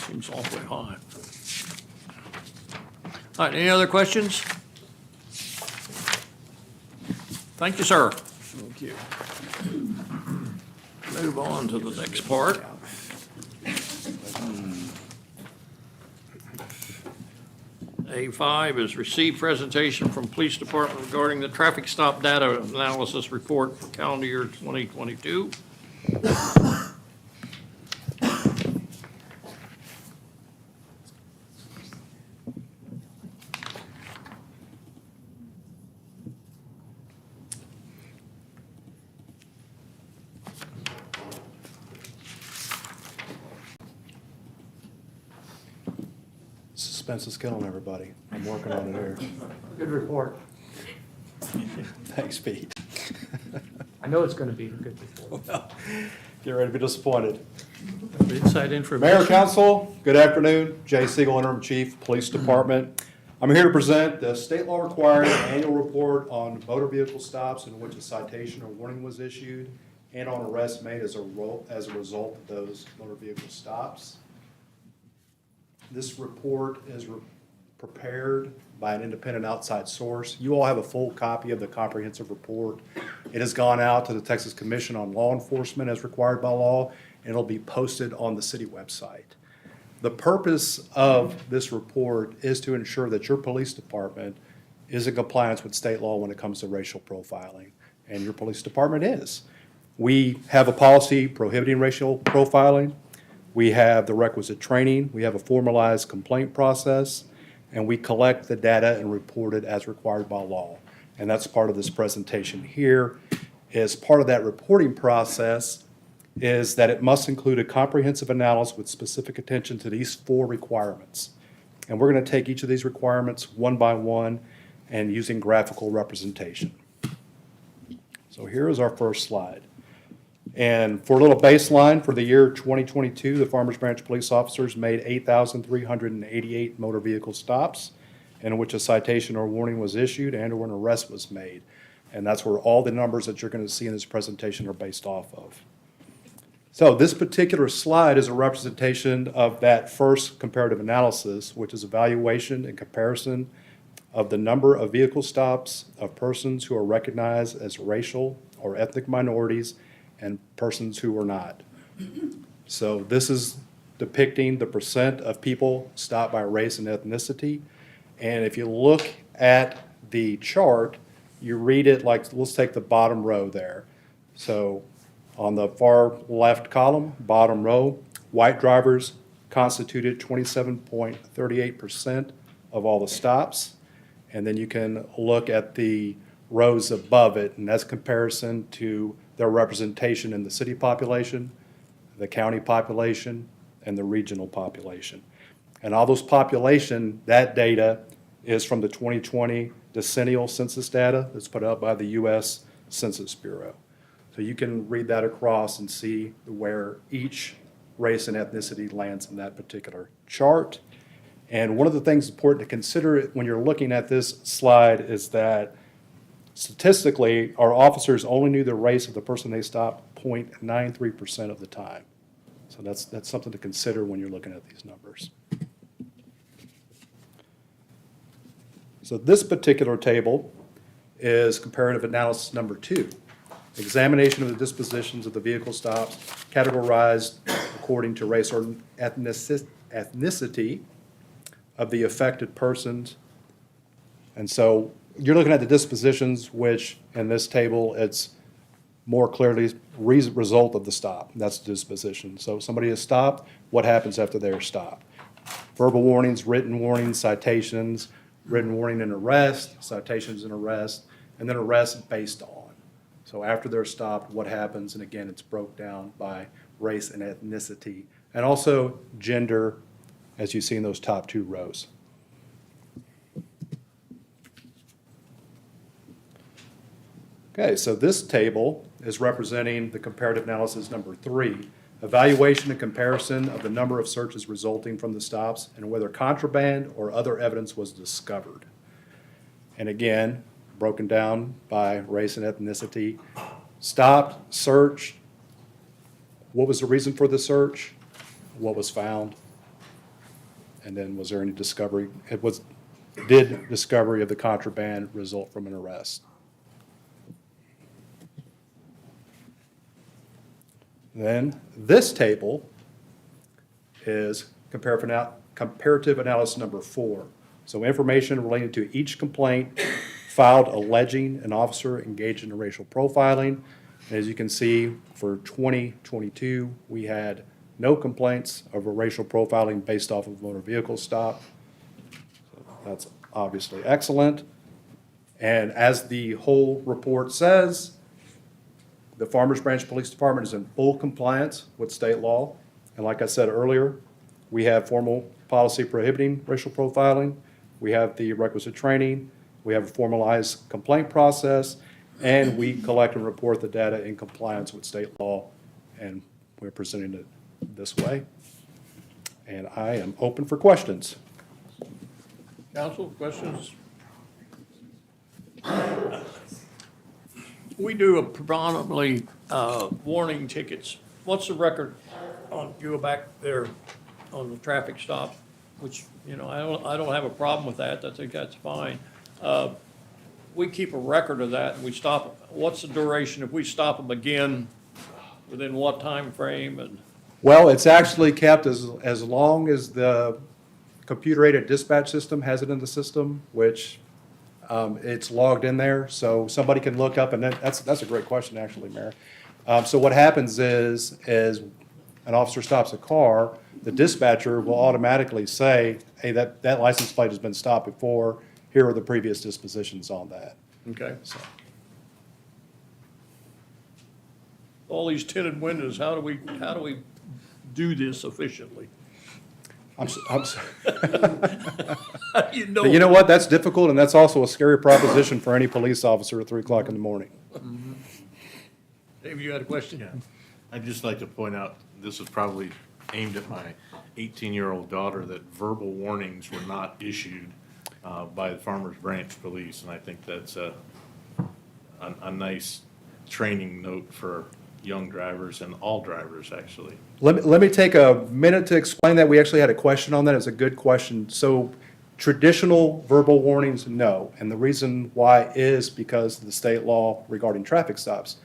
Seems awfully high. All right, any other questions? Thank you, sir. Thank you. Move on to the next part. A5 is receive presentation from Police Department regarding the traffic stop data analysis report for calendar year 2022. Suspense is killing everybody. I'm working on it here. Good report. Thanks, Pete. I know it's going to be a good report. Well, get ready to be disappointed. Inside information. Mayor, Council, good afternoon. Jay Siegel, Interim Chief, Police Department. I'm here to present the state law required annual report on motor vehicle stops in which a citation or warning was issued and on arrests made as a result of those motor vehicle stops. This report is prepared by an independent outside source. You all have a full copy of the comprehensive report. It has gone out to the Texas Commission on Law Enforcement as required by law, and it'll be posted on the city website. The purpose of this report is to ensure that your police department is in compliance with state law when it comes to racial profiling, and your police department is. We have a policy prohibiting racial profiling. We have the requisite training, we have a formalized complaint process, and we collect the data and report it as required by law. And that's part of this presentation here. As part of that reporting process is that it must include a comprehensive analysis with specific attention to these 4 requirements. And we're going to take each of these requirements one by one and using graphical representation. So here is our first slide. And for a little baseline, for the year 2022, the Farmers Branch police officers made 8,388 motor vehicle stops in which a citation or warning was issued and or an arrest was made. And that's where all the numbers that you're going to see in this presentation are based off of. So this particular slide is a representation of that first comparative analysis, which is evaluation and comparison of the number of vehicle stops of persons who are recognized as racial or ethnic minorities and persons who are not. So this is depicting the percent of people stopped by race and ethnicity. And if you look at the chart, you read it like, let's take the bottom row there. So on the far left column, bottom row, white drivers constituted 27.38% of all the stops. And then you can look at the rows above it, and that's comparison to their representation in the city population, the county population, and the regional population. And all those population, that data is from the 2020 decennial census data that's put out by the U.S. Census Bureau. So you can read that across and see where each race and ethnicity lands in that particular chart. And one of the things important to consider when you're looking at this slide is that statistically, our officers only knew the race of the person they stopped 0.93% of the time. So that's something to consider when you're looking at these numbers. So this particular table is comparative analysis number 2. Examination of the dispositions of the vehicle stops categorized according to race or ethnicity of the affected persons. And so you're looking at the dispositions, which in this table, it's more clearly result of the stop. That's the disposition. So somebody is stopped, what happens after they're stopped? Verbal warnings, written warnings, citations, written warning and arrest, citations and arrest, and then arrest based on. So after they're stopped, what happens? And again, it's broke down by race and ethnicity, and also gender, as you see in those top 2 rows. Okay, so this table is representing the comparative analysis number 3, evaluation and comparison of the number of searches resulting from the stops and whether contraband or other evidence was discovered. And again, broken down by race and ethnicity. Stopped, searched, what was the reason for the search, what was found, And then was there any discovery, did discovery of the contraband result from an arrest? Then this table is comparative analysis number 4. So information related to each complaint filed alleging an officer engaged in racial profiling. As you can see, for 2022, we had no complaints of a racial profiling based off of motor vehicle stop. So that's obviously excellent. And as the whole report says, the Farmers Branch Police Department is in full compliance with state law. And like I said earlier, we have formal policy prohibiting racial profiling. We have the requisite training. We have a formalized complaint process. And we collect and report the data in compliance with state law. And we're presenting it this way. And I am open for questions. Council, questions? We do a predominantly warning tickets. What's the record on, you go back there on the traffic stop, which, I don't have a problem with that. I think that's fine. We keep a record of that and we stop. What's the duration if we stop them again? Within what time frame? And Well, it's actually kept as long as the computer-aided dispatch system has it in the system, which it's logged in there, so somebody can look up, and that's a great question, actually, Mayor. So what happens is an officer stops a car, the dispatcher will automatically say, hey, that license plate has been stopped before, here are the previous dispositions on that. okay, So, all these tinted windows. How do we do this efficiently? you know what, that's difficult, and that's also a scary proposition for any police officer at 3 o'clock in the morning. Dave, you had a question? Yeah, I'd just like to point out, this is probably aimed at my 18-year-old daughter, that verbal warnings were not issued by the Farmers Branch Police, and I think that's a nice training note for young drivers and all drivers, actually. Let me take a minute to explain that. We actually had a question on that. It's a good question. So traditional verbal warnings, no. And the reason why is because of the state law regarding traffic stops.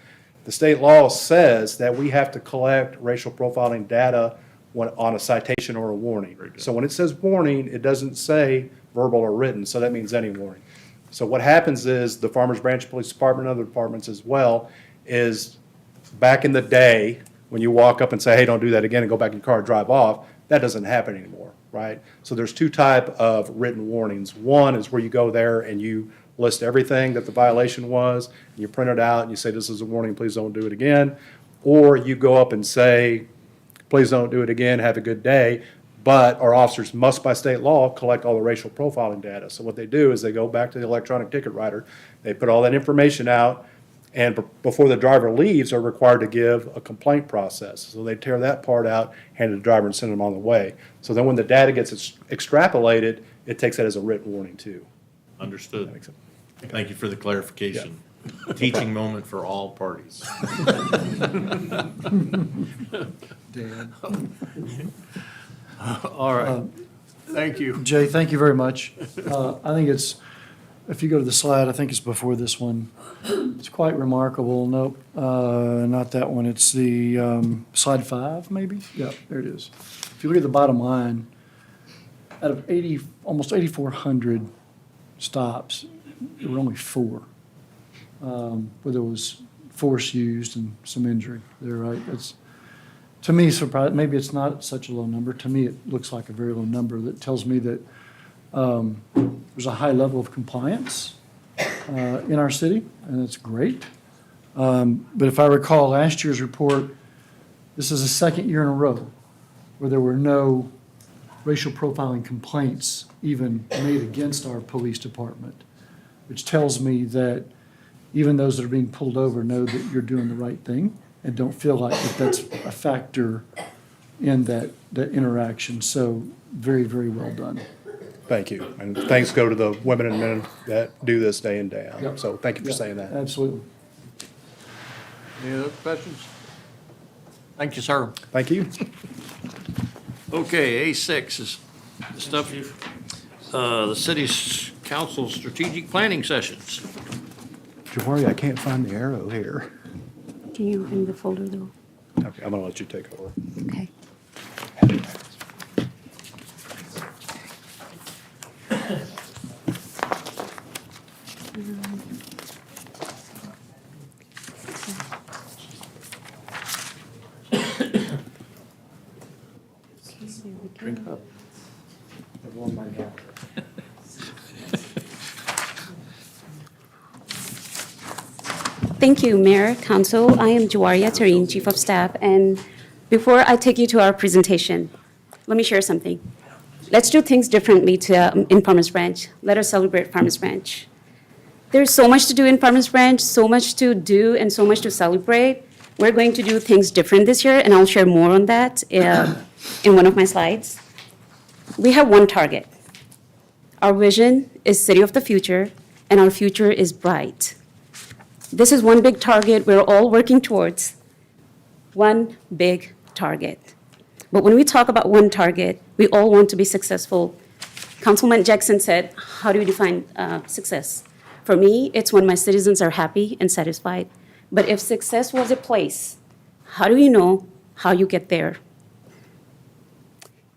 The state law says that we have to collect racial profiling data on a citation or a warning. So when it says warning, it doesn't say verbal or written, so that means any warning. So what happens is the Farmers Branch Police Department and other departments as well is back in the day, when you walk up and say, hey, don't do that again, and go back in your car and drive off, that doesn't happen anymore, right? So there's 2 types of written warnings. One is where you go there and you list everything that the violation was, and you print it out and you say, this is a warning, please don't do it again. Or you go up and say, please don't do it again, have a good day. But our officers must, by state law, collect all the racial profiling data. So what they do is they go back to the electronic ticket writer, they put all that information out, and before the driver leaves, are required to give a complaint process. So they tear that part out, hand it to the driver, and send them on the way. So then when the data gets extrapolated, it takes that as a written warning too. Understood. That makes sense. Thank you for the clarification. Teaching moment for all parties. Dan. All right, thank you. Jay, thank you very much. I think it's, if you go to the slide, I think it's before this one. It's quite remarkable. Nope, not that one. It's the slide 5, maybe? Yeah, there it is. If you look at the bottom line, out of almost 8,400 stops, there were only 4 where there was force used and some injury there, right? It's, to me, surprised. Maybe it's not such a low number. To me, it looks like a very low number. That tells me that there's a high level of compliance in our city, and it's great. But if I recall last year's report, this is the 2nd year in a row where there were no racial profiling complaints even made against our police department, which tells me that even those that are being pulled over know that you're doing the right thing and don't feel like that's a factor in that interaction. So very, very well done. Thank you. And thanks go to the women and men that do this day in, day out. Yep. So thank you for Yeah, saying that. Absolutely. Any other questions? Thank you, sir. Thank you. Okay, A6 is stuff, the city's council strategic planning sessions. Jabari, I can't find the arrow here. Can you in the folder though? Okay, I'm gonna let you take over. Okay. Drink up. Everyone might have. Thank you, Mayor, Council. I am Jawaria Tareen, Chief of Staff, and before I take you to our presentation, let me share something. Let's do things differently in Farmers Branch. Let us celebrate Farmers Branch. There's so much to do in Farmers Branch, so much to do and so much to celebrate. We're going to do things different this year, and I'll share more on that in one of my slides. We have one target. Our vision is City of the Future, and our future is bright. This is one big target we're all working towards. One big target. But when we talk about one target, we all want to be successful. Councilman Jackson said, how do you define success? For me, it's when my citizens are happy and satisfied. But if success was a place, how do you know how you get there?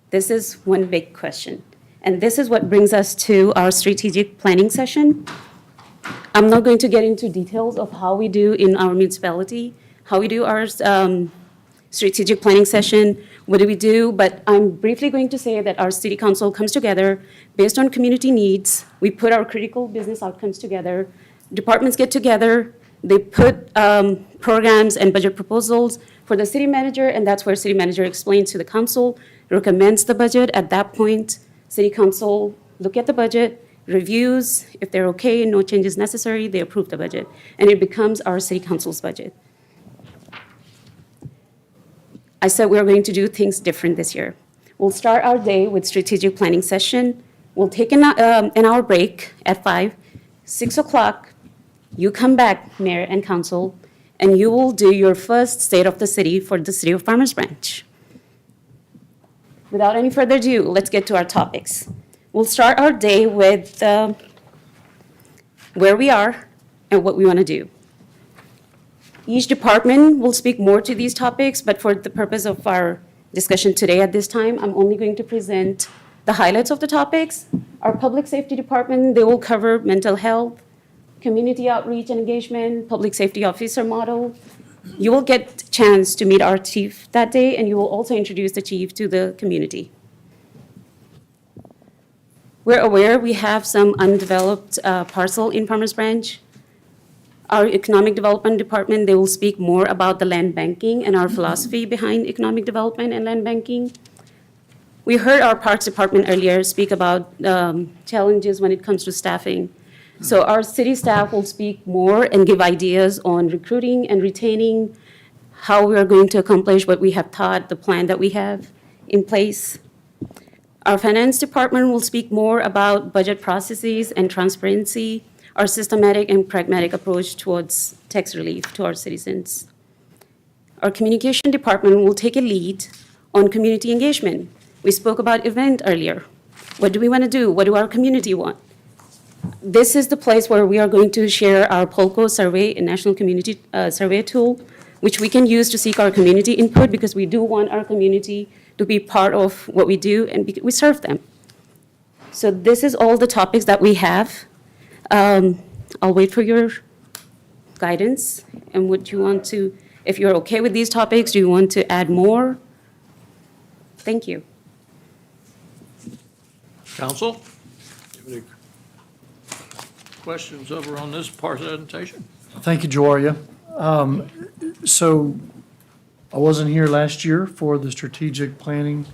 This is one big question. And this is what brings us to our strategic planning session. I'm not going to get into details of how we do in our municipality, how we do our strategic planning session, what do we do, but I'm briefly going to say that our city council comes together based on community needs. We put our critical business outcomes together. Departments get together. They put programs and budget proposals for the city manager, and that's where city manager explains to the council, recommends the budget. At that point, city council look at the budget, reviews, if they're okay, no changes necessary, they approve the budget, and it becomes our city council's budget. I said we're going to do things different this year. We'll start our day with strategic planning session. We'll take an hour break at 5, 6 o'clock. You come back, mayor and council, and you will do your first state of the city for the city of Farmers Branch. Without any further ado, let's get to our topics. We'll start our day with where we are and what we want to do. Each department will speak more to these topics, but for the purpose of our discussion today at this time, I'm only going to present the highlights of the topics. Our public safety department, they will cover mental health, community outreach and engagement, public safety officer model. You will get a chance to meet our chief that day, and you will also introduce the chief to the community. We're aware we have some undeveloped parcel in Farmers Branch. Our economic development department, they will speak more about the land banking and our philosophy behind economic development and land banking. We heard our parks department earlier speak about challenges when it comes to staffing. So our city staff will speak more and give ideas on recruiting and retaining, how we are going to accomplish what we have taught, the plan that we have in place. Our finance department will speak more about budget processes and transparency, our systematic and pragmatic approach towards tax relief to our citizens. Our communication department will take a lead on community engagement. We spoke about event earlier. What do we want to do? What do our community want? This is the place where we are going to share our POLCO survey, a national community survey tool, which we can use to seek our community input because we do want our community to be part of what we do and we serve them. So this is all the topics that we have. I'll wait for your guidance and would you want to, if you're okay with these topics, do you want to add more? Thank you. Council, any questions over on this part of the presentation? Thank you, Joria. So I wasn't here last year for the strategic planning.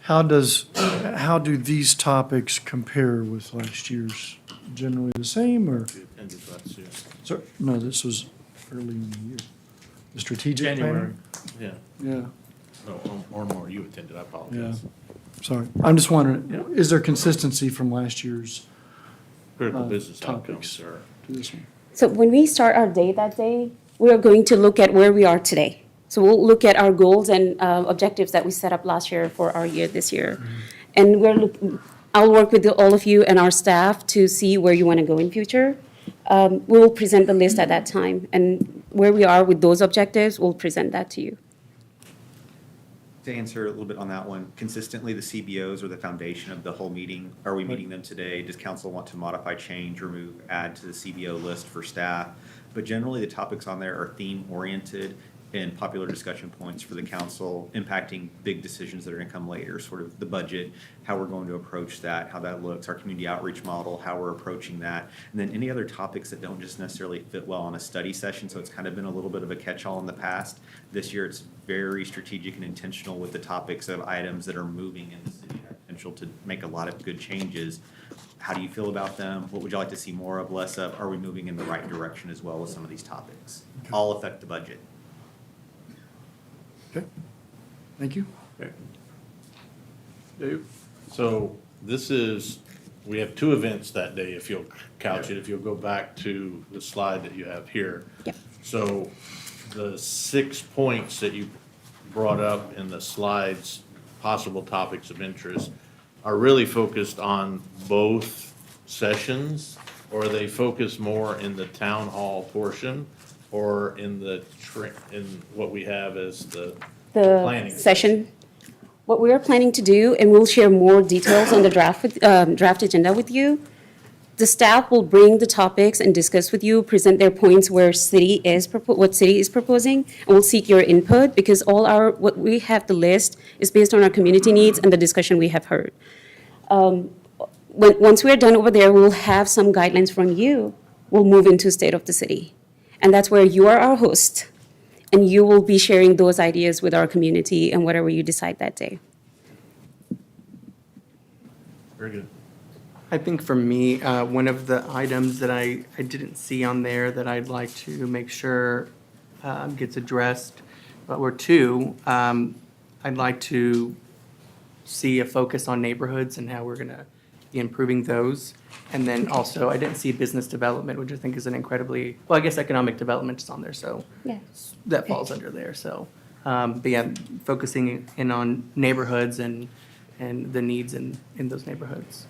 How do these topics compare with last year's? Generally the same, or? Sorry, no, this was early in the year. The strategic planning? Yeah, Yeah, no, or more, you attended, I yeah. apologize. Sorry. I'm just wondering, is there consistency from last year's Critical business topics outcomes, sir. to this one? So when we start our day that day, we are going to look at where we are today. So we'll look at our goals and objectives that we set up last year for our year this year. And I'll work with all of you and our staff to see where you want to go in future. We will present the list at that time, and where we are with those objectives, we'll present that to you. To answer a little bit on that one, consistently, the CBOs are the foundation of the whole meeting. Are we meeting them today? Does council want to modify, change, remove, add to the CBO list for staff? But generally, the topics on there are theme-oriented and popular discussion points for the council, impacting big decisions that are gonna come later, sort of the budget, how we're going to approach that, how that looks, our community outreach model, how we're approaching that, and then any other topics that don't just necessarily fit well on a study session, so it's kind of been a little bit of a catch-all in the past. This year, it's very strategic and intentional with the topics of items that are moving in the city, have potential to make a lot of good changes. How do you feel about them? What would you like to see more of, less of? Are we moving in the right direction as well with some of these topics? All affect the budget. Okay, thank you. Okay. Dave? So we have two events that day, if you'll couch it, if you'll go back to the slide that you have here. Yep. So the 6 points that you brought up in the slides, possible topics of interest, are really focused on both sessions, or are they focused more in the town hall portion, or in in what we have as the planning? Session. What we are planning to do, and we'll share more details on the draft agenda with you. The staff will bring the topics and discuss with you, present their points where what city is proposing, and we'll seek your input, because what we have the list is based on our community needs and the discussion we have heard. Once we're done over there, we'll have some guidelines from you. We'll move into state of the city. And that's where you are our host, and you will be sharing those ideas with our community and whatever you decide that day. Very good. I think for me, one of the items that I didn't see on there that I'd like to make sure gets addressed, or two, I'd like to see a focus on neighborhoods and how we're gonna be improving those. And then also, I didn't see business development, which I think is an incredibly, well, I guess economic development is on there, so Yeah. that falls under there, so. But yeah, focusing in on neighborhoods and the needs in those neighborhoods.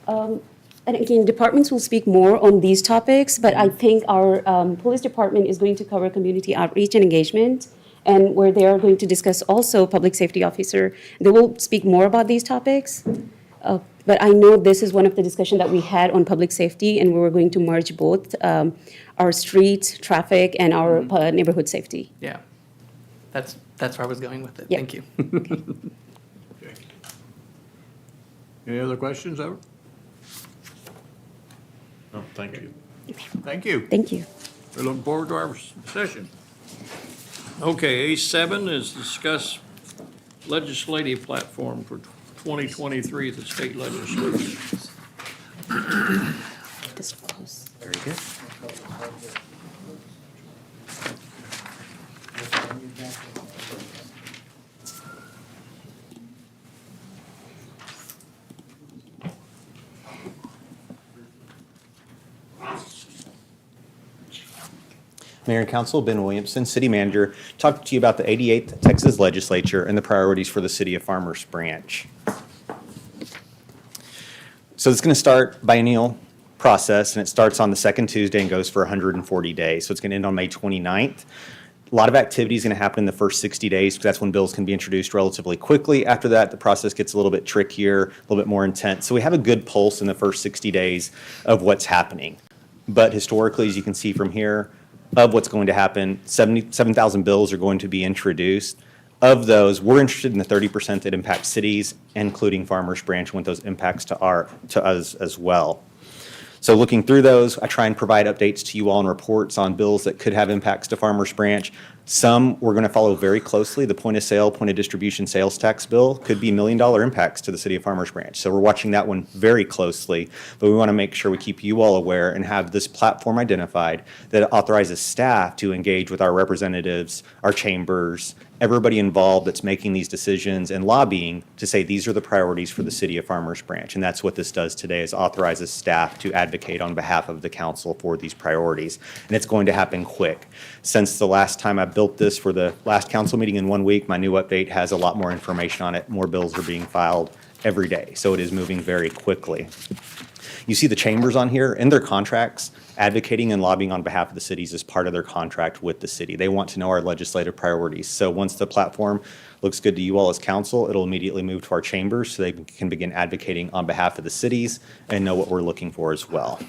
And again, departments will speak more on these topics, but I think our police department is going to cover community outreach and engagement, and where they are going to discuss also public safety officer. They will speak more about these topics. But I know this is one of the discussion that we had on public safety, and we were going to merge both our street traffic and our neighborhood safety. Yeah, that's where I was going with it. Yeah. Thank you. Okay. Any other questions, ever? No, thank you. Thank you. Thank you. We're looking forward to our session. Okay, A7 is discuss legislative platform for 2023 at the state legislature. Get this close. Very good. Mayor and Council, Ben Williamson, City Manager, talk to you about the 88th Texas Legislature and the priorities for the City of Farmers Branch. So it's going to start biennial process, and it starts on the second Tuesday and goes for 140 days. So it's going to end on May 29th. A lot of activity is going to happen in the first 60 days because that's when bills can be introduced relatively quickly. After that, the process gets a little bit trickier, a little bit more intense. So we have a good pulse in the first 60 days of what's happening. But historically, as you can see from here, of what's going to happen, 77,000 bills are going to be introduced. Of those, we're interested in the 30% that impact cities, including Farmers Branch, want those impacts to us as well. So looking through those, I try and provide updates to you all and reports on bills that could have impacts to Farmers Branch. Some we're going to follow very closely. The point of sale, point of distribution sales tax bill could be $1 million impacts to the city of Farmers Branch. So we're watching that one very closely, but we want to make sure we keep you all aware and have this platform identified that authorizes staff to engage with our representatives, our chambers, everybody involved that's making these decisions and lobbying to say these are the priorities for the city of Farmers Branch. And that's what this does today, is authorizes staff to advocate on behalf of the council for these priorities. And it's going to happen quick. Since the last time I built this for the last council meeting in 1 week, my new update has a lot more information on it. More bills are being filed every day, so it is moving very quickly. You see the chambers on here, in their contracts, advocating and lobbying on behalf of the cities is part of their contract with the city. They want to know our legislative priorities. So once the platform looks good to you all as council, it'll immediately move to our chambers so they can begin advocating on behalf of the cities and know what we're looking for as well.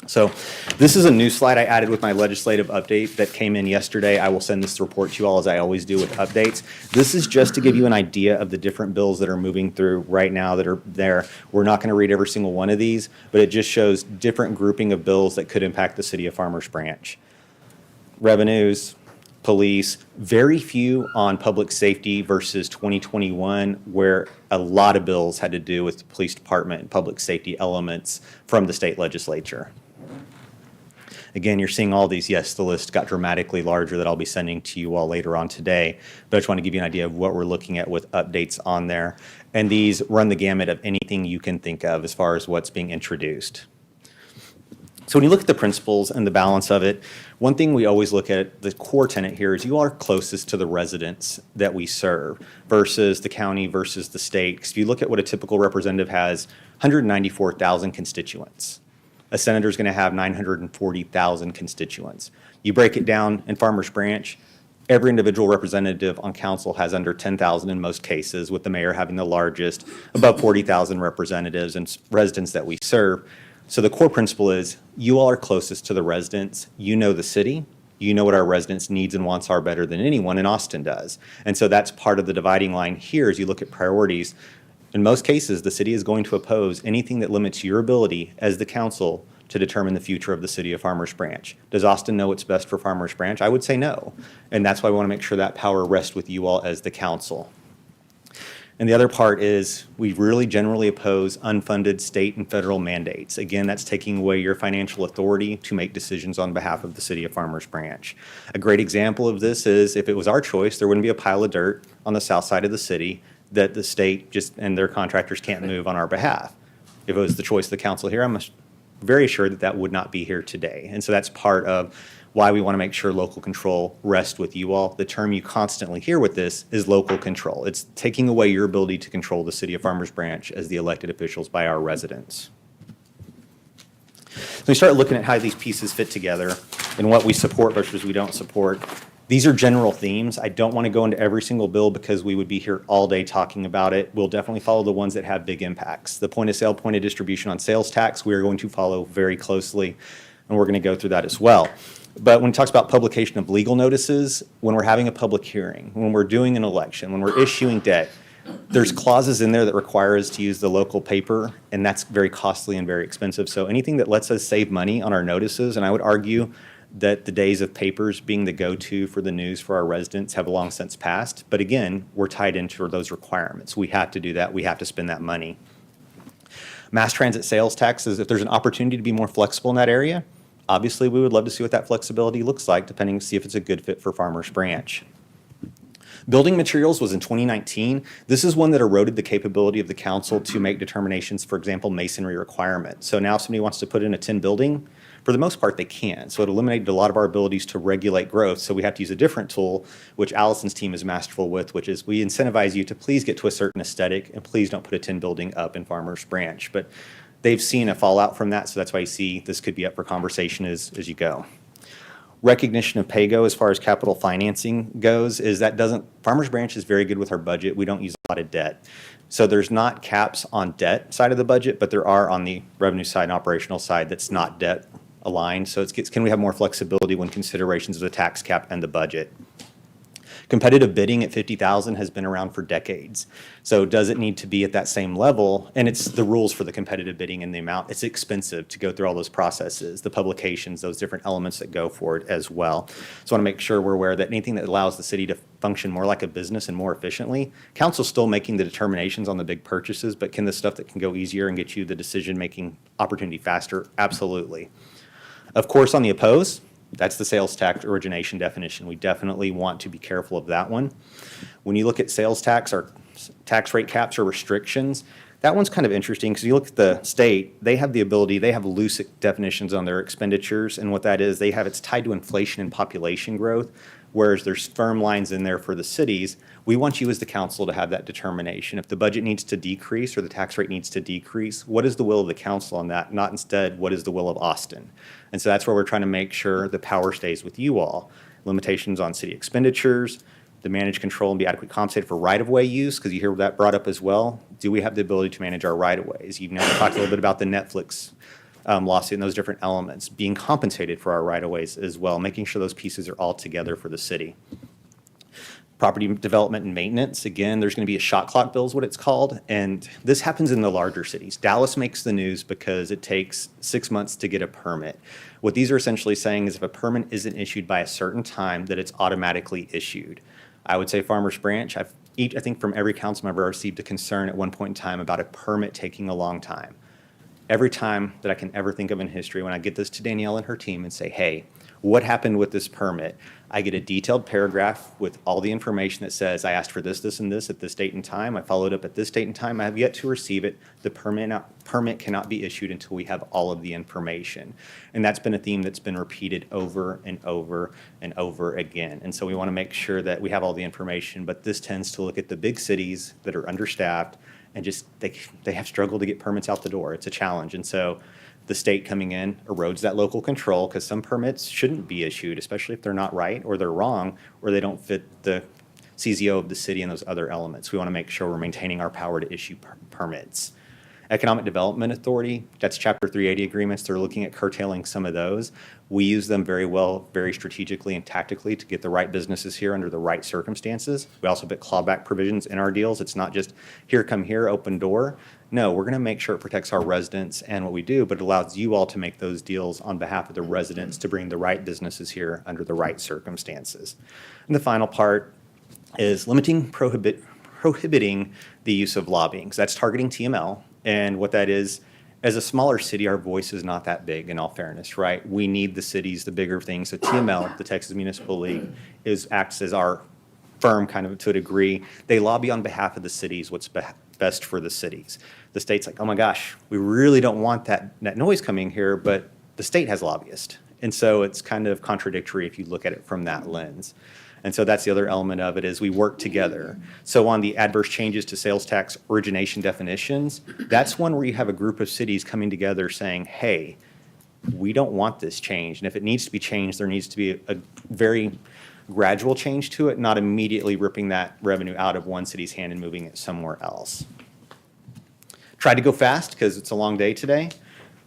So this is a new slide I added with my legislative update that came in yesterday. I will send this report to you all as I always do with updates. This is just to give you an idea of the different bills that are moving through right now that are there. We're not going to read every single one of these, but it just shows different grouping of bills that could impact the city of Farmers Branch. Revenues, police, very few on public safety versus 2021, where a lot of bills had to do with the police department and public safety elements from the state legislature. Again, you're seeing all these, yes, the list got dramatically larger that I'll be sending to you all later on today, but I just want to give you an idea of what we're looking at with updates on there. And these run the gamut of anything you can think of as far as what's being introduced. So when you look at the principles and the balance of it, one thing we always look at, the core tenet here is you are closest to the residents that we serve versus the county versus the state. Because if you look at what a typical representative has, 194,000 constituents. A senator is going to have 940,000 constituents. You break it down in Farmers Branch, every individual representative on council has under 10,000 in most cases, with the mayor having the largest, above 40,000 representatives and residents that we serve. So the core principle is you all are closest to the residents. You know the city. You know what our residents' needs and wants are better than anyone in Austin does. And so that's part of the dividing line here as you look at priorities. In most cases, the city is going to oppose anything that limits your ability as the council to determine the future of the city of Farmers Branch. Does Austin know what's best for Farmers Branch? I would say no. And that's why we want to make sure that power rests with you all as the council. And the other part is we really generally oppose unfunded state and federal mandates. Again, that's taking away your financial authority to make decisions on behalf of the city of Farmers Branch. A great example of this is if it was our choice, there wouldn't be a pile of dirt on the south side of the city that the state just and their contractors can't move on our behalf. If it was the choice of the council here, I'm very assured that that would not be here today. And so that's part of why we want to make sure local control rests with you all. The term you constantly hear with this is local control. It's taking away your ability to control the city of Farmers Branch as the elected officials by our residents. So we start looking at how these pieces fit together and what we support versus we don't support. These are general themes. I don't want to go into every single bill because we would be here all day talking about it. We'll definitely follow the ones that have big impacts. The point of sale, point of distribution on sales tax, we are going to follow very closely, and we're going to go through that as well. But when it talks about publication of legal notices, when we're having a public hearing, when we're doing an election, when we're issuing debt, there's clauses in there that require us to use the local paper, and that's very costly and very expensive. So anything that lets us save money on our notices, and I would argue that the days of papers being the go-to for the news for our residents have long since passed. But again, we're tied into those requirements. We have to do that. We have to spend that money. Mass transit sales taxes, if there's an opportunity to be more flexible in that area, obviously we would love to see what that flexibility looks like, depending to see if it's a good fit for Farmers Branch. Building materials was in 2019. This is one that eroded the capability of the council to make determinations, for example, masonry requirements. So now if somebody wants to put in a tin building, for the most part, they can. So it eliminated a lot of our abilities to regulate growth. So we have to use a different tool, which Allison's team is masterful with, which is we incentivize you to please get to a certain aesthetic and please don't put a tin building up in Farmers Branch. But they've seen a fallout from that, so that's why you see this could be up for conversation as you go. Recognition of PAYGO as far as capital financing goes is that Farmers Branch is very good with our budget. We don't use a lot of debt. So there's not caps on debt side of the budget, but there are on the revenue side and operational side that's not debt aligned. So can we have more flexibility when considerations of the tax cap and the budget? Competitive bidding at 50,000 has been around for decades. So does it need to be at that same level? And it's the rules for the competitive bidding and the amount. It's expensive to go through all those processes, the publications, those different elements that go for it as well. So I want to make sure we're aware that anything that allows the city to function more like a business and more efficiently, council's still making the determinations on the big purchases, but can the stuff that can go easier and get you the decision-making opportunity faster? Absolutely. Of course, on the oppose, that's the sales tax origination definition. We definitely want to be careful of that one. When you look at sales tax or tax rate caps or restrictions, that one's kind of interesting because you look at the state, they have the ability, they have loose definitions on their expenditures, and what that is, it's tied to inflation and population growth, whereas there's firm lines in there for the cities. We want you as the council to have that determination. If the budget needs to decrease or the tax rate needs to decrease, what is the will of the council on that? Not instead, what is the will of Austin? And so that's where we're trying to make sure the power stays with you all. Limitations on city expenditures, the manage, control, and be adequately compensated for right-of-way use, because you hear that brought up as well. Do we have the ability to manage our right-of-ways? You know, we talked a little bit about the Netflix lawsuit and those different elements, being compensated for our right-of-ways as well, making sure those pieces are all together for the city. Property development and maintenance, again, there's going to be a shot clock bill is what it's called, and this happens in the larger cities. Dallas makes the news because it takes 6 months to get a permit. What these are essentially saying is if a permit isn't issued by a certain time, that it's automatically issued. I would say Farmers Branch, I think from every council member, I received a concern at one point in time about a permit taking a long time. Every time that I can ever think of in history, when I get this to Danielle and her team and say, hey, what happened with this permit? I get a detailed paragraph with all the information that says I asked for this, this, and this at this date and time. I followed up at this date and time. I have yet to receive it. The permit cannot be issued until we have all of the information. And that's been a theme that's been repeated over and over and over again. And so we want to make sure that we have all the information, but this tends to look at the big cities that are understaffed and just they have struggled to get permits out the door. It's a challenge. And so the state coming in erodes that local control because some permits shouldn't be issued, especially if they're not right or they're wrong or they don't fit the CZO of the city and those other elements. We want to make sure we're maintaining our power to issue permits. Economic Development Authority, that's Chapter 380 agreements. They're looking at curtailing some of those. We use them very well, very strategically and tactically to get the right businesses here under the right circumstances. We also put clawback provisions in our deals. It's not just here, come here, open door. No, we're going to make sure it protects our residents and what we do, but it allows you all to make those deals on behalf of the residents to bring the right businesses here under the right circumstances. And the final part is prohibiting the use of lobbying. So that's targeting TML. And what that is, as a smaller city, our voice is not that big, in all fairness, right? We need the cities, the bigger things. So TML, the Texas Municipal League, acts as our firm kind of to a degree. They lobby on behalf of the cities, what's best for the cities. The state's like, oh my gosh, we really don't want that noise coming here, but the state has lobbyists. And so it's kind of contradictory if you look at it from that lens. And so that's the other element of it is we work together. So on the adverse changes to sales tax origination definitions, that's one where you have a group of cities coming together saying, hey, we don't want this changed. And if it needs to be changed, there needs to be a very gradual change to it, not immediately ripping that revenue out of one city's hand and moving it somewhere else. Tried to go fast because it's a long day today.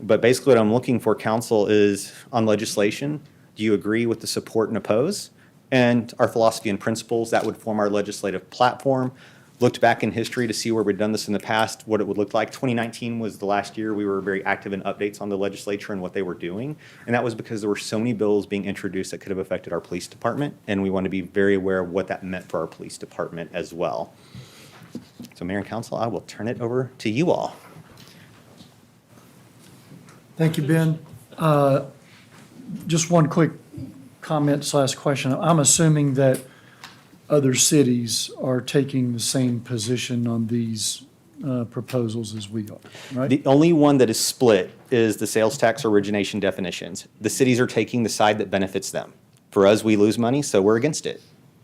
But basically what I'm looking for, council, is on legislation. Do you agree with the support and oppose? And our philosophy and principles, that would form our legislative platform. Looked back in history to see where we've done this in the past, what it would look like. 2019 was the last year we were very active in updates on the legislature and what they were doing. And that was because there were so many bills being introduced that could have affected our police department. And we want to be very aware of what that meant for our police department as well. So Mayor and Council, I will turn it over to you all. Thank you, Ben. Just one quick comment / question. I'm assuming that other cities are taking the same position on these proposals as we are, right? The only one that is split is the sales tax origination definitions. The cities are taking the side that benefits them. For us, we lose money, so we're against it.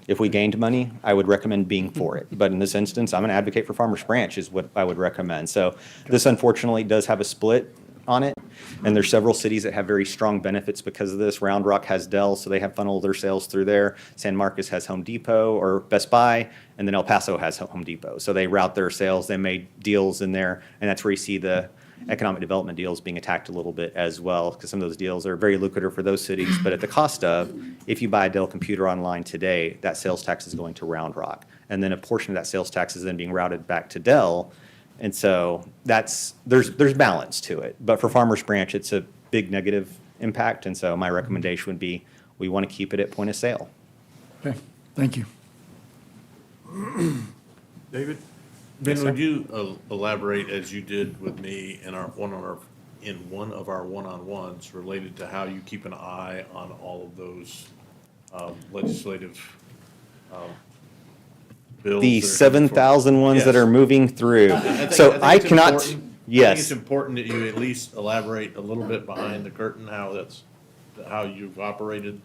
If we gained money, I would recommend being for it. But in this instance, I'm an advocate for Farmers Branch is what I would recommend. So this unfortunately does have a split on it. And there's several cities that have very strong benefits because of this. Round Rock has Dell, so they have funneled their sales through there. San Marcos has Home Depot or Best Buy, and then El Paso has Home Depot. So they route their sales, they made deals in there, and that's where you see the economic development deals being attacked a little bit as well, because some of those deals are very lucrative for those cities, but at the cost of, if you buy a Dell computer online today, that sales tax is going to Round Rock. And then a portion of that sales tax is then being routed back to Dell. And so there's balance to it. But for Farmers Branch, it's a big negative impact. And so my recommendation would be we want to keep it at point of sale. Okay, thank you. David? Ben, would you elaborate, as you did with me in one of our one-on-ones related to how you keep an eye on all of those legislative bills? The that are 7,000 ones that Yes. are moving through. think So I it's cannot, important- I think yes. it's important that you at least elaborate a little bit behind the curtain, how you've operated.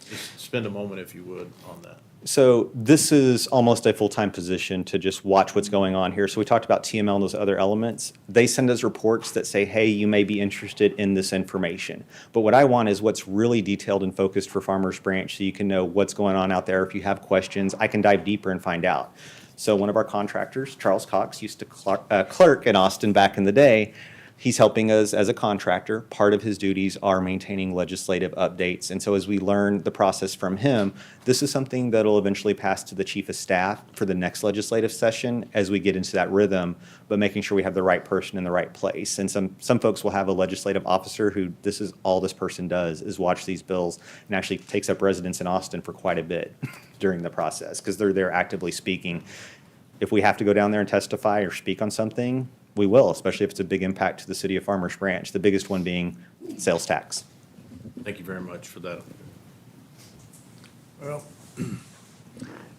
Just spend a moment, if you would, on that. So this is almost a full-time position to just watch what's going on here. So we talked about TML and those other elements. They send us reports that say, hey, you may be interested in this information. But what I want is what's really detailed and focused for Farmers Branch so you can know what's going on out there. If you have questions, I can dive deeper and find out. So one of our contractors, Charles Cox, used to clerk in Austin back in the day. He's helping us as a contractor. Part of his duties are maintaining legislative updates. And so as we learn the process from him, this is something that'll eventually pass to the chief of staff for the next legislative session as we get into that rhythm, but making sure we have the right person in the right place. And some folks will have a legislative officer who this is all this person does is watch these bills and actually takes up residence in Austin for quite a bit during the process because they're there actively speaking. If we have to go down there and testify or speak on something, we will, especially if it's a big impact to the city of Farmers Branch, the biggest one being sales tax. Thank you very much for that. Well, you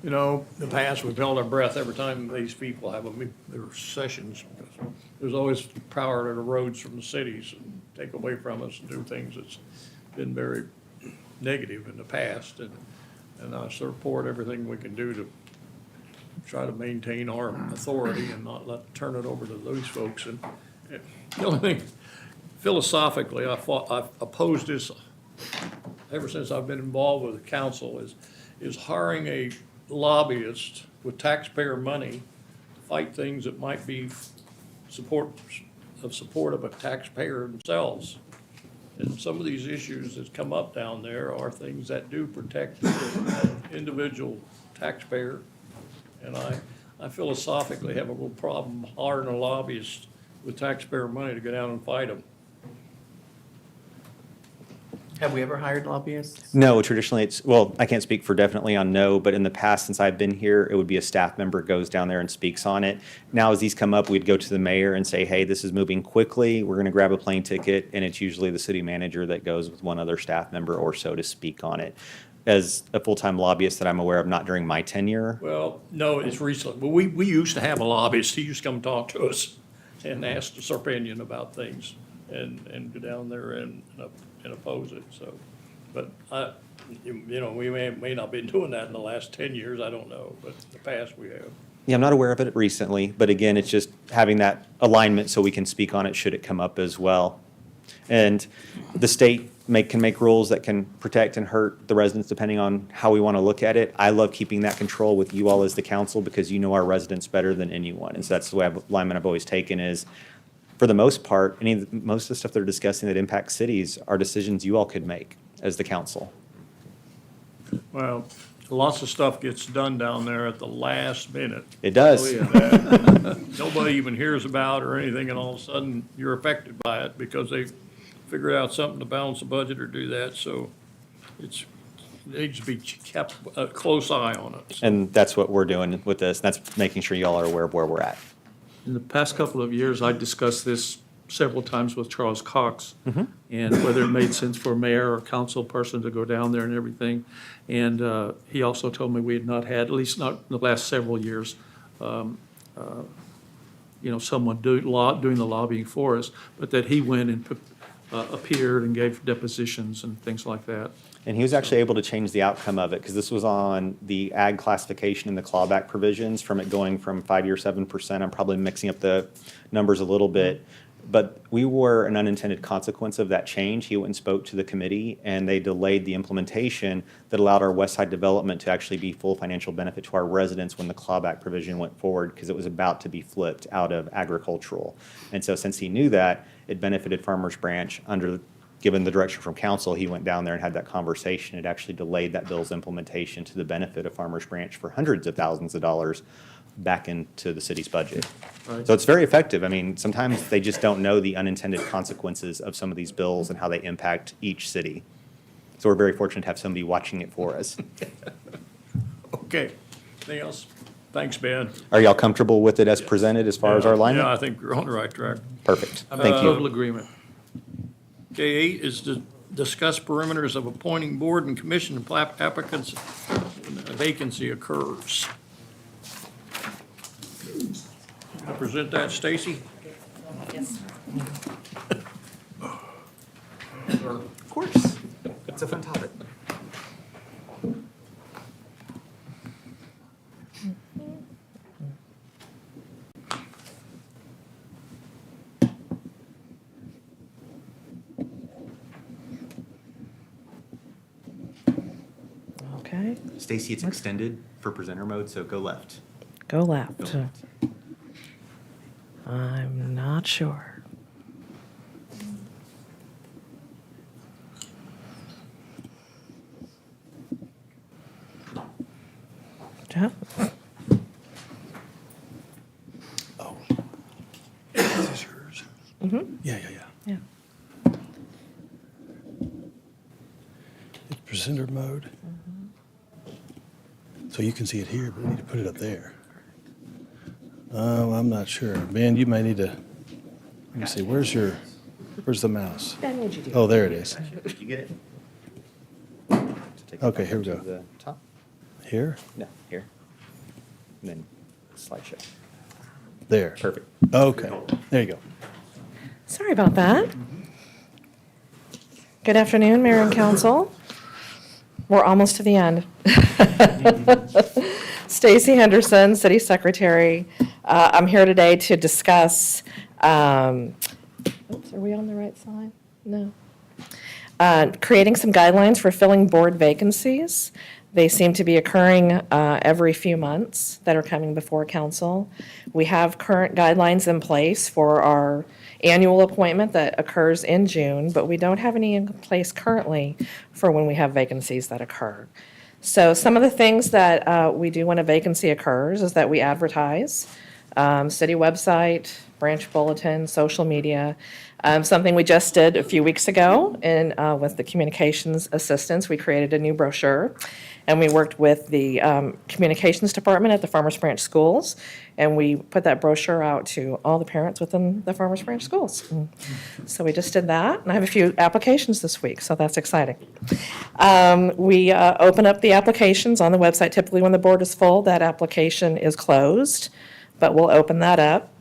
know, in the past, we've held our breath every time these people have their sessions. Because there's always power to the roads from the cities and take away from us and do things that's been very negative in the past. And I support everything we can do to try to maintain our authority and not turn it over to those folks. And the only thing, philosophically, I've opposed this ever since I've been involved with the council is hiring a lobbyist with taxpayer money to fight things that might be support of a taxpayer themselves. And some of these issues that come up down there are things that do protect the individual taxpayer. And I philosophically have a little problem hiring a lobbyist with taxpayer money to go down and fight them. Have we ever hired lobbyists? No, traditionally it's, well, I can't speak for definitely on no, but in the past, since I've been here, it would be a staff member goes down there and speaks on it. Now, as these come up, we'd go to the mayor and say, hey, this is moving quickly. We're going to grab a plane ticket. And it's usually the city manager that goes with one other staff member or so to speak on it. As a full-time lobbyist that I'm aware of, not during my tenure. Well, no, it's recent. But we used to have a lobbyist. He used to come talk to us and ask us our opinion about things and go down there and oppose it, so. But you know, we may not been doing that in the last 10 years, I don't know, but in the past we have. Yeah, I'm not aware of it recently, but again, it's just having that alignment so we can speak on it should it come up as well. And the state can make rules that can protect and hurt the residents depending on how we want to look at it. I love keeping that control with you all as the council because you know our residents better than anyone. And so that's the way alignment I've always taken is, for the most part, most of the stuff they're discussing that impacts cities are decisions you all could make as the council. Well, lots of stuff gets done down there at the last minute. It does. That nobody even hears about or anything, and all of a sudden you're affected by it because they figure out something to balance the budget or do that. So it needs to be kept a close eye on it. So. And that's what we're doing with this. That's making sure y'all are aware of where we're at. In the past couple of years, I discussed this several times with Charles Cox, and whether it made sense for a mayor or council person to go down there and everything. And he also told me we had not had, at least not in the last several years, someone doing the lobbying for us, but that he went and appeared and gave depositions and things like that. And he was actually able to change the outcome of it, because this was on the ag classification and the clawback provisions from it going from 5-year 7%. I'm probably mixing up the numbers a little bit. But we were an unintended consequence of that change. He went and spoke to the committee, and they delayed the implementation that allowed our West Side development to actually be full financial benefit to our residents when the clawback provision went forward, because it was about to be flipped out of agricultural. And so since he knew that, it benefited Farmers Branch given the direction from council. He went down there and had that conversation. It actually delayed that bill's implementation to the benefit of Farmers Branch for hundreds of thousands of dollars back into the city's budget. Right. So it's very effective. I mean, sometimes they just don't know the unintended consequences of some of these bills and how they impact each city. So we're very fortunate to have somebody watching it for us. Okay, anything else? Thanks, Ben. Are y'all comfortable with it as presented as far as our alignment? Yeah, I think we're on the right track. Perfect. I'm in Thank you. total agreement. Okay, 8 is to discuss perimeters of appointing board and commission applicants when a vacancy occurs. I present that, Stacy? Yes. Of course. It's a fun topic. Okay, Stacy, it's extended for presenter mode, so go left. go left. Go left. I'm not sure. Jeff? This is yours. Mm-hmm. Yeah. Yeah. It's presenter mode. So you can see it here, but we need to put it up there. Oh, I'm not sure. Ben, you may need to, let me see, where's the mouse? Ben, what'd you do? Oh, there it is. You get it? Okay, here we go. To the top? Here? No, here. And then slideshow. There. Perfect. Okay, there you go. Sorry about that. Good afternoon, Mayor and Council. We're almost to the end. Stacy Henderson, City Secretary. I'm here today to discuss, oops, are we on the right side? No. Creating some guidelines for filling board vacancies. They seem to be occurring every few months that are coming before council. We have current guidelines in place for our annual appointment that occurs in June, but we don't have any in place currently for when we have vacancies that occur. So some of the things that we do when a vacancy occurs is that we advertise, city website, branch bulletin, social media. Something we just did a few weeks ago with the communications assistants, we created a new brochure. And we worked with the communications department at the Farmers Branch schools. And we put that brochure out to all the parents within the Farmers Branch schools. So we just did that. And I have a few applications this week, so that's exciting. We open up the applications on the website. Typically when the board is full, that application is closed. But we'll open that up.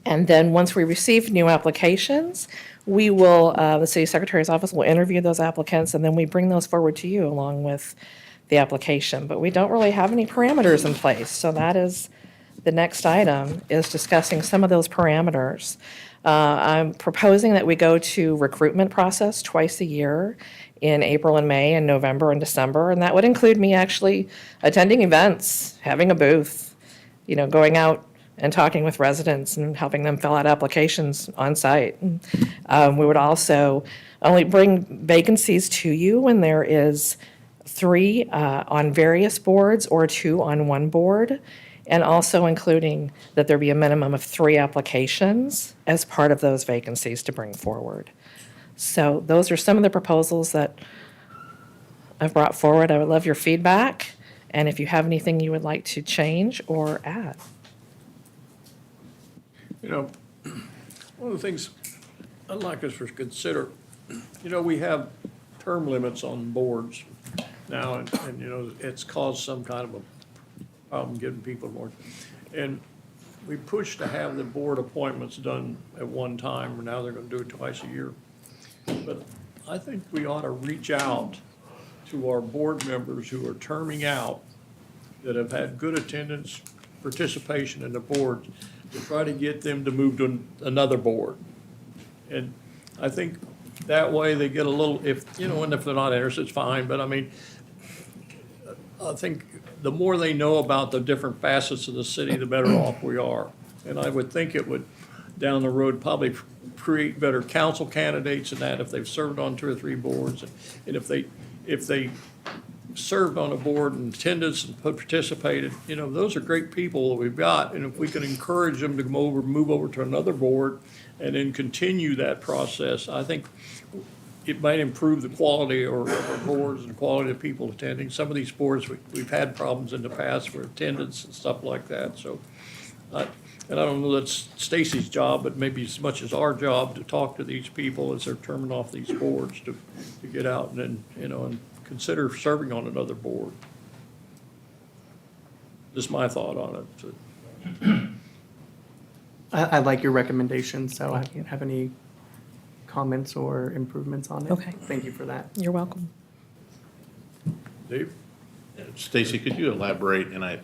And then once we receive new applications, we will, the city secretary's office will interview those applicants, and then we bring those forward to you along with the application. But we don't really have any parameters in place, so that is the next item, is discussing some of those parameters. I'm proposing that we go to recruitment process twice a year in April and May and November and December, and that would include me actually attending events, having a booth, going out and talking with residents and helping them fill out applications on site. We would also only bring vacancies to you when there is 3 on various boards or 2 on one board, and also including that there be a minimum of 3 applications as part of those vacancies to bring forward. So those are some of the proposals that I've brought forward. I would love your feedback, and if you have anything you would like to change or add. One of the things I'd like us to consider, we have term limits on boards now, and it's caused some kind of a problem getting people more. And we pushed to have the board appointments done at one time, and now they're gonna do it twice a year. But I think we ought to reach out to our board members who are terming out, that have had good attendance, participation in the board, to try to get them to move to another board. And I think that way they get a little, and if they're not interested, it's fine, but I think the more they know about the different facets of the city, the better off we are. And I would think it would, down the road, probably create better council candidates and that, if they've served on 2 or 3 boards. And if they served on a board in attendance and participated, those are great people that we've got. And if we can encourage them to move over to another board and then continue that process, I think it might improve the quality of our boards and the quality of people attending. Some of these boards, we've had problems in the past for attendance and stuff like that. So, and I don't know that's Stacy's job, but maybe as much as our job to talk to these people as they're terming off these boards to get out and then, and consider serving on another board. Just my thought on it. I like your recommendation, so I don't have any comments or improvements on it. Okay. Thank you for that. You're welcome. Dave? Stacy, could you elaborate, and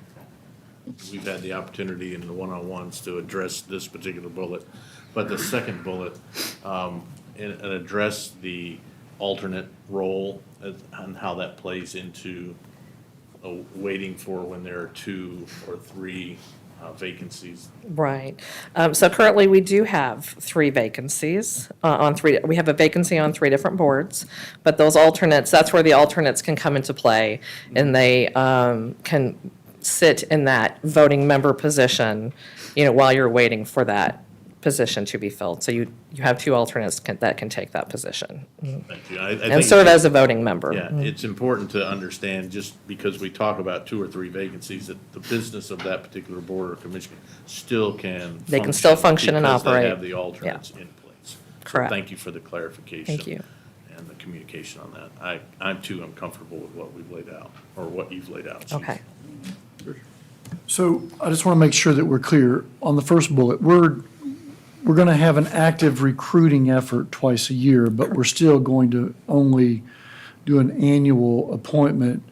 we've had the opportunity in the one-on-ones to address this particular bullet, but the second bullet, and address the alternate role and how that plays into waiting for when there are 2 or 3 vacancies. Right. So currently, we do have 3 vacancies on 3, we have a vacancy on 3 different boards, but those alternates, that's where the alternates can come into play, and they can sit in that voting member position, while you're waiting for that position to be filled. So you have 2 alternates that can take that position Thank you. I and think serve it's- as a voting member. Yeah, it's important to understand, just because we talk about 2 or 3 vacancies, that the business of that particular board or commission still can. They can still function and because operate. they have the alternates in place. Correct. So thank you for the clarification. Thank you. And the communication on that. I'm comfortable with what we've laid out, or what you've laid out, Chief. Okay. So I just want to make sure that we're clear. On the first bullet, we're going to have an active recruiting effort twice a year, but we're still going to only do an annual appointment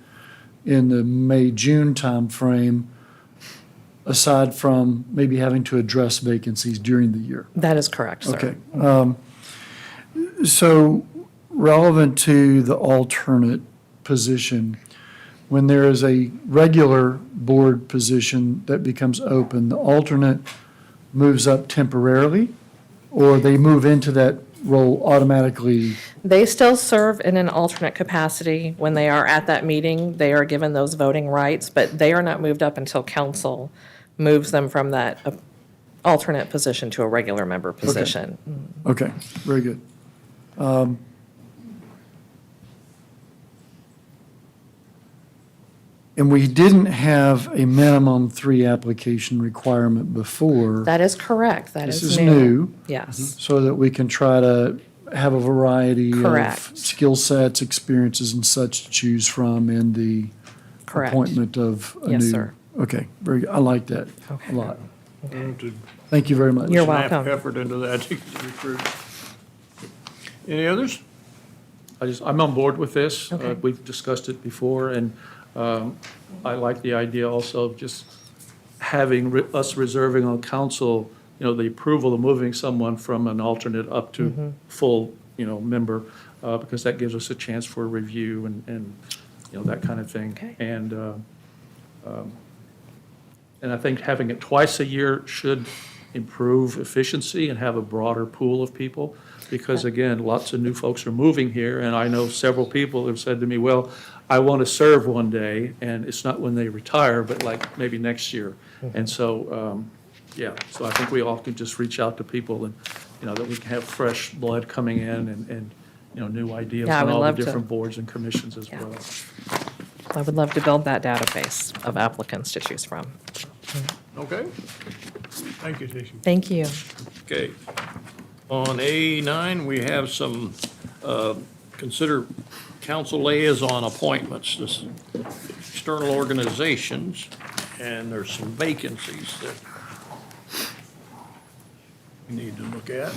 in the May-June timeframe, aside from maybe having to address vacancies during the year. That is correct, sir. Okay. So relevant to the alternate position, when there is a regular board position that becomes open, the alternate moves up temporarily, or they move into that role automatically? They still serve in an alternate capacity. When they are at that meeting, they are given those voting rights, but they are not moved up until council moves them from that alternate position to a regular member position. Okay, very good. And we didn't have a minimum 3 application requirement before. That is correct. That This is is new. Yes. So that we can try to have a variety of Correct. skill sets, experiences, and such to choose from in the Correct. appointment of a new. Yes, sir. Okay, very good. I like that Okay. a lot. To Thank you very much. You're snap welcome. effort into that to recruit. Any others? I'm on board with this. Okay. We've discussed it before, and I like the idea also of just having us reserving on council, the approval of moving someone from an alternate up to full, member, because that gives us a chance for review and that kind of thing. Okay. And I think having it twice a year should improve efficiency and have a broader pool of people. Because again, lots of new folks are moving here, and I know several people have said to me, well, I want to serve one day, and it's not when they retire, but like maybe next year. And so, so I think we all can just reach out to people and, that we can have fresh blood coming in and new ideas Yeah, I on would all the love to. different boards and commissions as Yeah. well. I would love to build that database of applicants to choose from. Okay. Thank you, Stacy. Thank you. Okay. On A9, we have some, consider council liaison appointments, this external organizations, and there's some vacancies that we need to look at.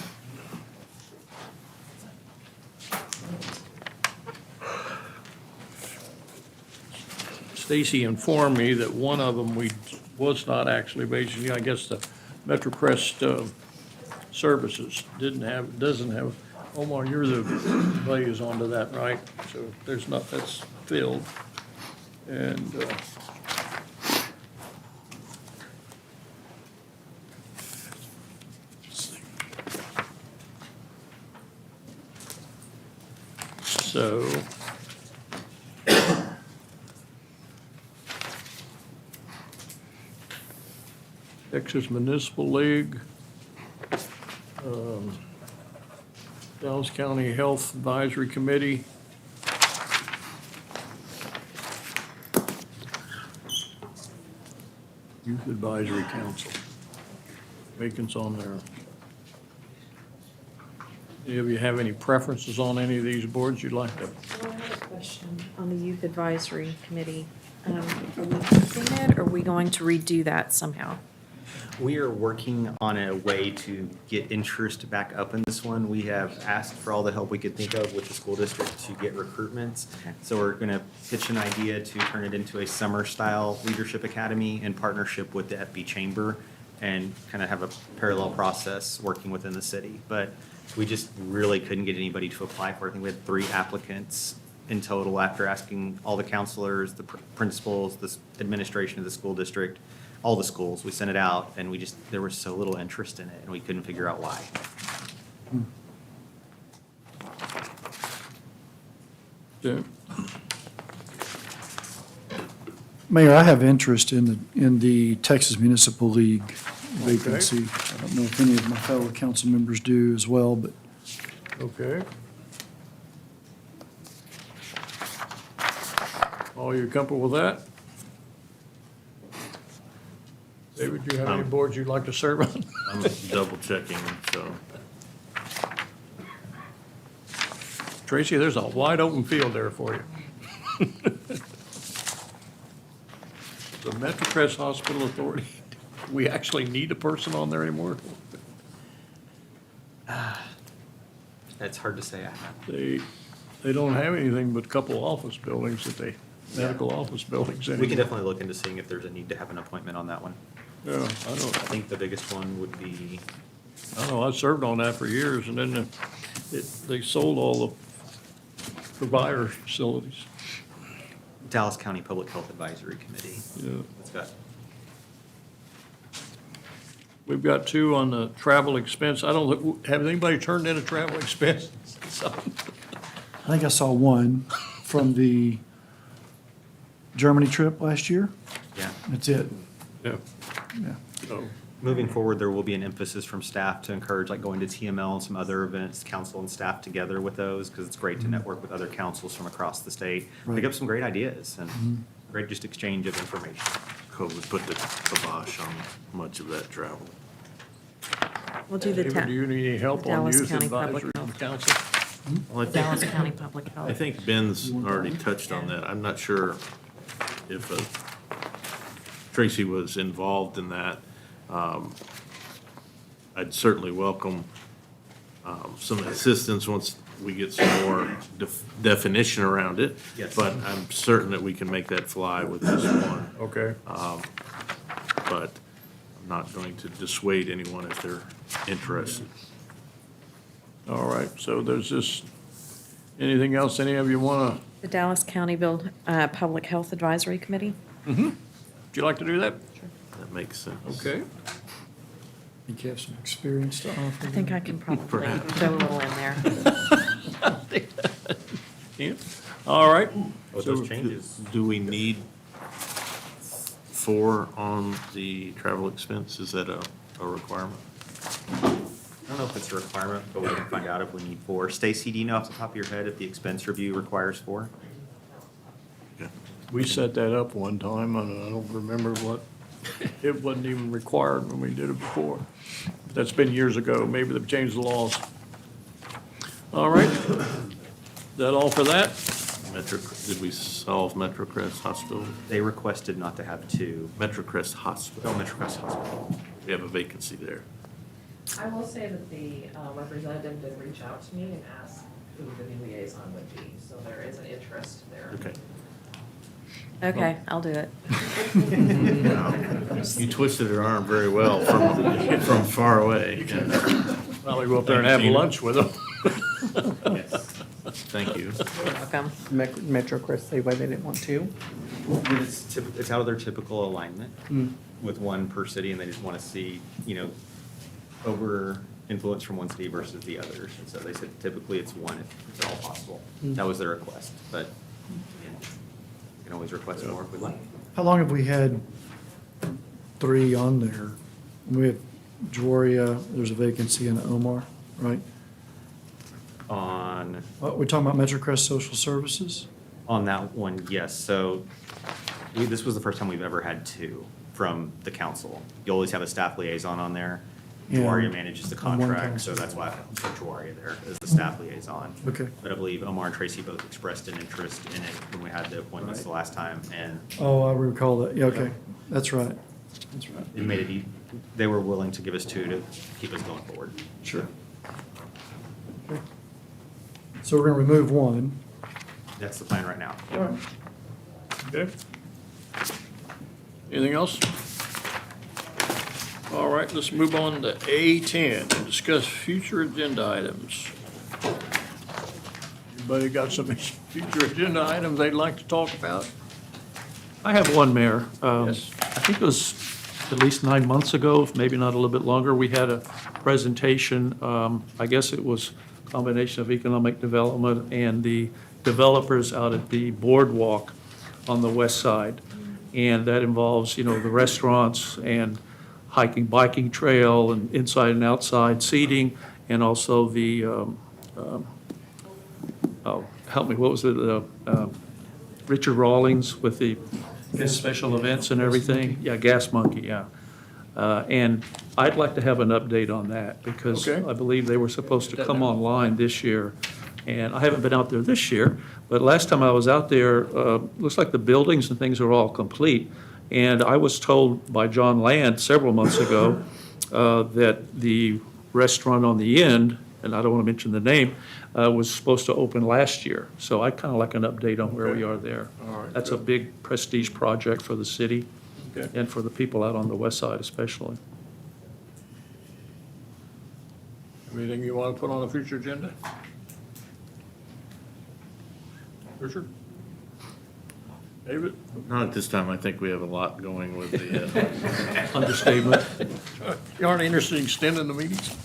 Stacy informed me that one of them was not actually basically, I guess, the MetroCrest Services doesn't have, Omar, you're the liaison to that, right? So there's not, that's filled. And, so, Texas Municipal League, Dallas County Health Advisory Committee. Youth Advisory Council. Vacants on there. Any of you have any preferences on any of these boards you'd like to? Well, I have a question on the Youth Advisory Committee. Are we keeping it, or are we going to redo that somehow? We are working on a way to get interest back up in this one. We have asked for all the help we could think of with the school district to get recruitments. Okay. So we're going to pitch an idea to turn it into a summer-style leadership academy in partnership with the FB Chamber and kind of have a parallel process working within the city. But we just really couldn't get anybody to apply for it. I think we had 3 applicants in total, after asking all the counselors, the principals, the administration of the school district, all the schools, we sent it out, and there was so little interest in it, and we couldn't figure out why. Yeah. Mayor, I have interest in the Texas Municipal League vacancy. I don't know if any of my fellow council members do as well, but Okay. All you comfortable with that? David, do you have any boards you'd like to serve on? I'm double checking, so. Tracy, there's a wide open field there for you. The Metrocrest Hospital Authority, do we actually need a person on there anymore? It's hard to say. They don't have anything but a couple office buildings medical office buildings anymore. We can definitely look into seeing if there's a need to have an appointment on that one. Yeah, I I don't, think the biggest one would be, I don't know, I served on that for years, and then they sold all the provider facilities. Dallas County Public Health Advisory Committee. Yeah. It's got, We've got two on the travel expense. I don't, have anybody turned in a travel expense? I think I saw one from the Germany trip last year. yeah. That's it. Yeah. Yeah. So, Moving forward, there will be an emphasis from staff to encourage like going to TML and some other events, council and staff together with those, because it's great to network with other councils from across the state. Pick Right. up some great ideas and great just exchange of information. COVID put the kibosh on much of that travel. We'll do the David, do you need any help the on Dallas youth County advisory Public from Health. council? Well, Dallas County Public Health. I think Ben's already touched on that. I'm not sure if Tracy was involved in that. I'd certainly welcome some assistance once we get some more definition around it. Yes. But I'm certain that we can make that fly with this one. Okay. But I'm not going to dissuade anyone if they're interested. All right, so there's this, anything else any of you want The Dallas County Public Health Advisory Committee. would you like to do that? That makes sense. Okay. I think you have some experience to offer. I think I can probably throw a little in there. Yeah. All right. With So- those changes. Do we need 4 on the travel expense? Is that a requirement? I don't know if it's a requirement, but we can find out if we need 4. Stacy, do you know off the top of your head if the expense review requires 4? Okay. We set that up one time, and I don't remember what, it wasn't even required when we did it before. That's been years ago, maybe they've changed the laws. All right, that all for that? Did we solve Metrocrest Hospital? They requested not to have 2. Metrocrest Hospital. Oh, Metrocrest Hospital. We have a vacancy there. I will say that the representative did reach out to me and ask who the new liaison would be, so there is an interest there. Okay. Okay, I'll do it. You twisted her arm very well from far away. Yeah. Probably go up there and have lunch with them. Yes. Thank you. You're welcome. MetroCrest say why they didn't want to. It's out of their typical alignment with one per city, and they just want to see, over influence from one city versus the others. And so they said typically it's one if at all possible. That was their request, but again, we can always request more if we like. How long have we had 3 on there? We have Joria, there's a vacancy in Omar, right? We're talking about Metrocrest Social Services? On that one, yes. So this was the first time we've ever had 2 from the council. You always have a staff liaison on there. Yeah. Juaria manages the On one contract, so council. that's why I put Juaria there as the staff liaison. Okay. But I believe Omar and Tracy both expressed an interest in it when we had the appointments the last time, and Oh, I recall that. Yeah, okay. That's right. That's right. it made it, they were willing to give us 2 to keep us going forward. Sure. Okay. So we're gonna remove 1. That's the plan right now. All right. Okay. Anything else? All right, let's move on to A10 and discuss future agenda items. Anybody got some future agenda items they'd like to talk about? I have one, Mayor. Yes. I think it was at least 9 months ago, if maybe not a little bit longer, we had a presentation. I guess it was a combination of economic development and the developers out at the boardwalk on the west side. And that involves, the restaurants and hiking, biking trail and inside and outside seating, and also the, help me, what was it? Richard Rawlings with the special events and everything. Yeah, Gas Monkey, yeah. And I'd like to have an update on that because Okay. I believe they were supposed to come online this year. And I haven't been out there this year, but last time I was out there, looks like the buildings and things are all complete. And I was told by John Land several months ago that the restaurant on the end, and I don't want to mention the name, was supposed to open last year. So I'd kind of like an update on where we are there. All right, That's a good. big prestige project for the city Okay. and for the people out on the west side especially. Anything you want to put on the future agenda? Richard? David? Not at this time. I think we have a lot going with the, Understatement. You aren't interested in extending the meetings?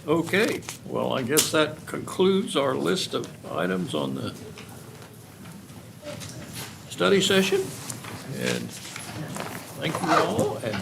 Okay, well, I guess that concludes our list of items on the study session. And thank you all, and